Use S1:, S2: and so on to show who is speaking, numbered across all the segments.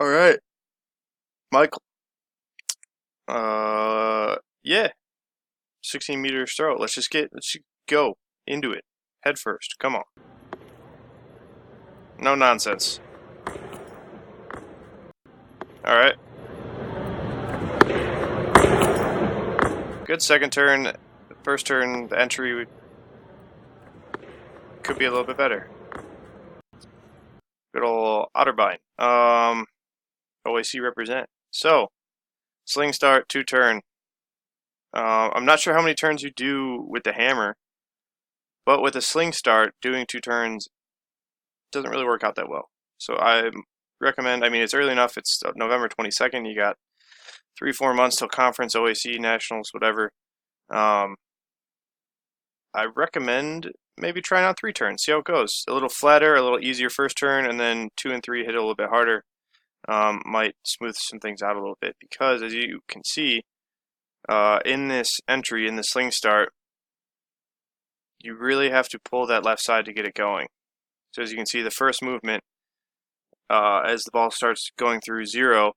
S1: All right, Michael. Yeah, 16 meters throw. Let's just go into it head first. Come on, no nonsense. All right, good second turn. First turn, the entry could be a little bit better. Good old Otterbein. OAC represent. So, sling start, 2 turn. I'm not sure how many turns you do with the hammer, but with a sling start, doing 2 turns doesn't really work out that well. So I recommend, I mean, it's early enough. It's November 22nd. You got 3-4 months till conference, OAC, nationals, whatever. I recommend maybe trying out 3 turns, see how it goes. A little flatter, a little easier first turn, and then 2 and 3 hit it a little bit harder. Might smooth some things out a little bit because, as you can see, in this entry, in the sling start, you really have to pull that left side to get it going. So as you can see, the first movement, as the ball starts going through 0,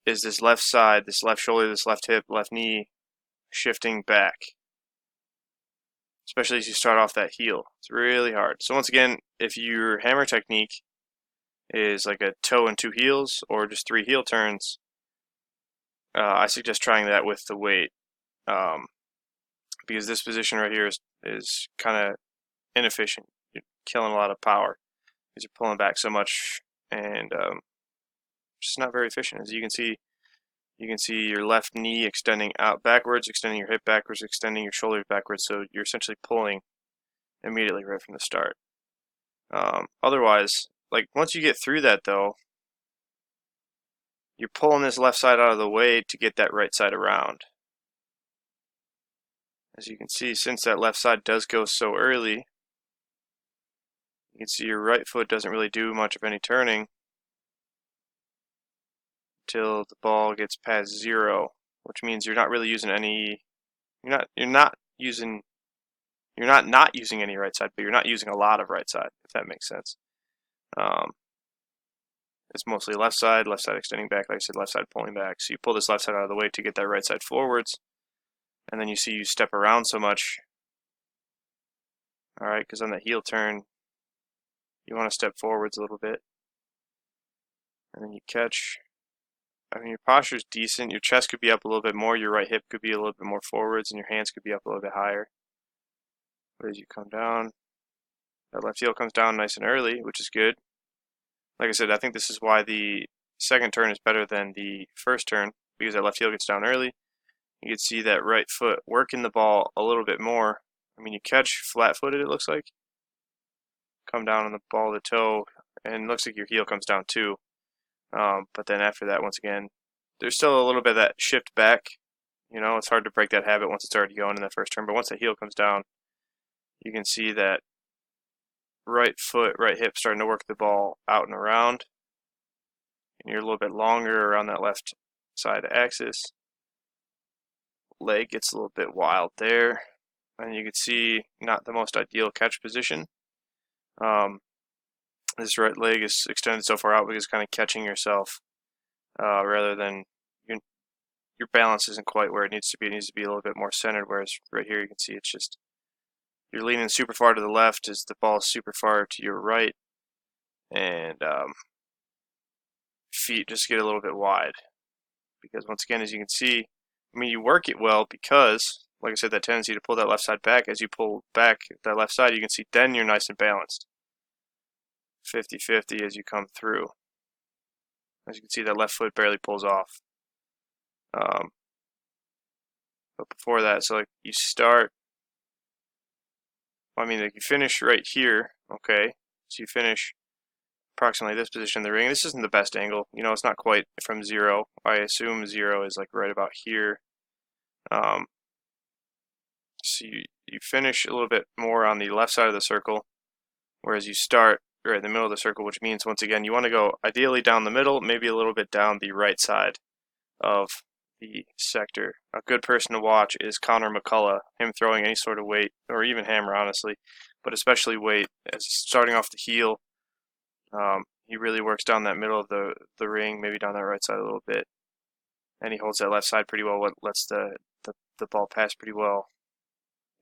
S1: is this left side, this left shoulder, this left hip, left knee shifting back. Especially as you start off that heel. It's really hard. So once again, if your hammer technique is like a toe and 2 heels or just 3 heel turns, I suggest trying that with the weight, because this position right here is kind of inefficient. You're killing a lot of power because you're pulling back so much, and just not very efficient. As you can see your left knee extending out backwards, extending your hip backwards, extending your shoulders backwards, so you're essentially pulling immediately right from the start. Otherwise, like once you get through that though, you're pulling this left side out of the way to get that right side around. As you can see, since that left side does go so early, you can see your right foot doesn't really do much of any turning till the ball gets past 0, which means you're not really using any. You're not using any right side, but you're not using a lot of right side, if that makes sense. It's mostly left side extending back, like I said, left side pulling back. So you pull this left side out of the way to get that right side forwards, and then you see you step around so much. All right, because on the heel turn, you want to step forwards a little bit, and then you catch. I mean, your posture is decent. Your chest could be up a little bit more. Your right hip could be a little bit more forwards, and your hands could be up a little bit higher. But as you come down, that left heel comes down nice and early, which is good. Like I said, I think this is why the second turn is better than the first turn, because that left heel gets down early. You can see that right foot working the ball a little bit more. I mean, you catch flat-footed, it looks like. Come down on the ball of the toe, and it looks like your heel comes down too. But then after that, once again, there's still a little bit of that shift back. You know, it's hard to break that habit once it's already going in the first turn. But once the heel comes down, you can see that right foot, right hip starting to work the ball out and around. And you're a little bit longer around that left side axis. Leg gets a little bit wild there. And you can see not the most ideal catch position. This right leg is extended so far out because it's kind of catching yourself rather than your balance isn't quite where it needs to be. It needs to be a little bit more centered, whereas right here you can see it's just you're leaning super far to the left as the ball is super far to your right, and feet just get a little bit wide because once again, as you can see, I mean, you work it well because, like I said, that tendency to pull that left side back. As you pull back that left side, you can see then you're nice and balanced. 50-50 as you come through. As you can see, that left foot barely pulls off. But before that, so like you start, I mean, like you finish right here, okay? So you finish approximately this position in the ring. This isn't the best angle. You know, it's not quite from 0. I assume 0 is like right about here. So you finish a little bit more on the left side of the circle, whereas you start right in the middle of the circle, which means, once again, you want to go ideally down the middle, maybe a little bit down the right side of the sector. A good person to watch is Connor McCullough, him throwing any sort of weight, or even hammer, honestly, but especially weight, as starting off the heel. he really works down that middle of the ring, maybe down that right side a little bit, and he holds that left side pretty well. What lets the ball pass pretty well,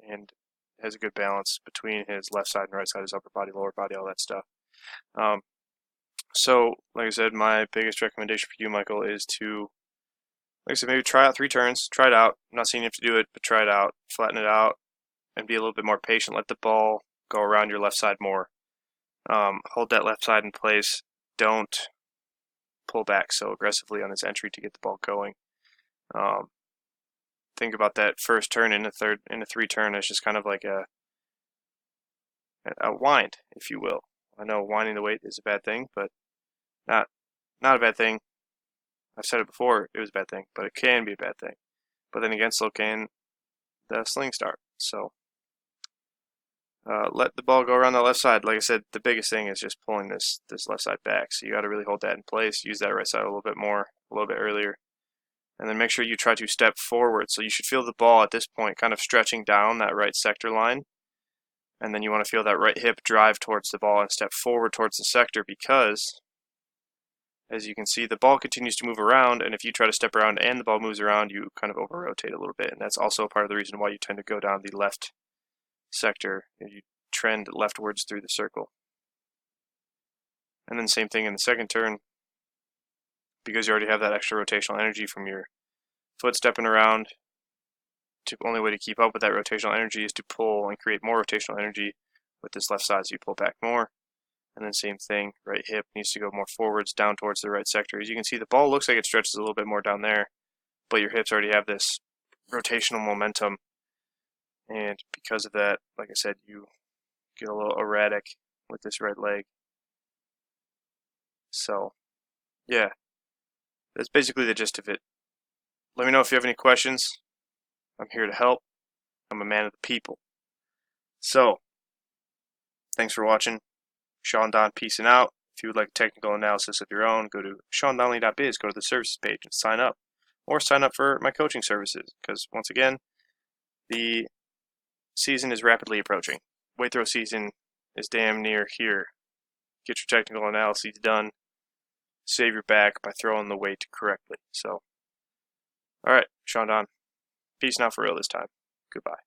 S1: and has a good balance between his left side and right side, his upper body, lower body, all that stuff. So, like I said, my biggest recommendation for you, Michael, is to, like I said, maybe try out 3 turns. Try it out. I'm not saying you have to do it, but try it out. Flatten it out and be a little bit more patient. Let the ball go around your left side more. Hold that left side in place. Don't pull back so aggressively on this entry to get the ball going. Think about that first turn in a 3 turn as just kind of like a wind, if you will. I know winding the weight is a bad thing, but not a bad thing. I've said it before, it was a bad thing, but it can be a bad thing. But then again, so can the sling start. So let the ball go around the left side. Like I said, the biggest thing is just pulling this left side back. So you got to really hold that in place. Use that right side a little bit more, a little bit earlier. And then make sure you try to step forward. So you should feel the ball at this point kind of stretching down that right sector line. And then you want to feel that right hip drive towards the ball and step forward towards the sector, because as you can see, the ball continues to move around, and if you try to step around and the ball moves around, you kind of over-rotate a little bit, and that's also part of the reason why you tend to go down the left sector. You trend leftwards through the circle. And then same thing in the second turn, because you already have that extra rotational energy from your foot stepping around. The only way to keep up with that rotational energy is to pull and create more rotational energy with this left side, so you pull back more. And then same thing, right hip needs to go more forwards, down towards the right sector. As you can see, the ball looks like it stretches a little bit more down there, but your hips already have this rotational momentum. And because of that, like I said, you get a little erratic with this right leg. So, yeah, that's basically the gist of it. Let me know if you have any questions. I'm here to help. I'm a man of the people. So, thanks for watching. Sean Don, peacing out. If you would like technical analysis of your own, go to SeanDonnelly.biz, go to the services page and sign up. Or sign up for my coaching services, because once again, the season is rapidly approaching. Weight throw season is damn near here. Get your technical analyses done. Save your back by throwing the weight correctly. So, alright, Sean Don. Peace now for real this time. Goodbye.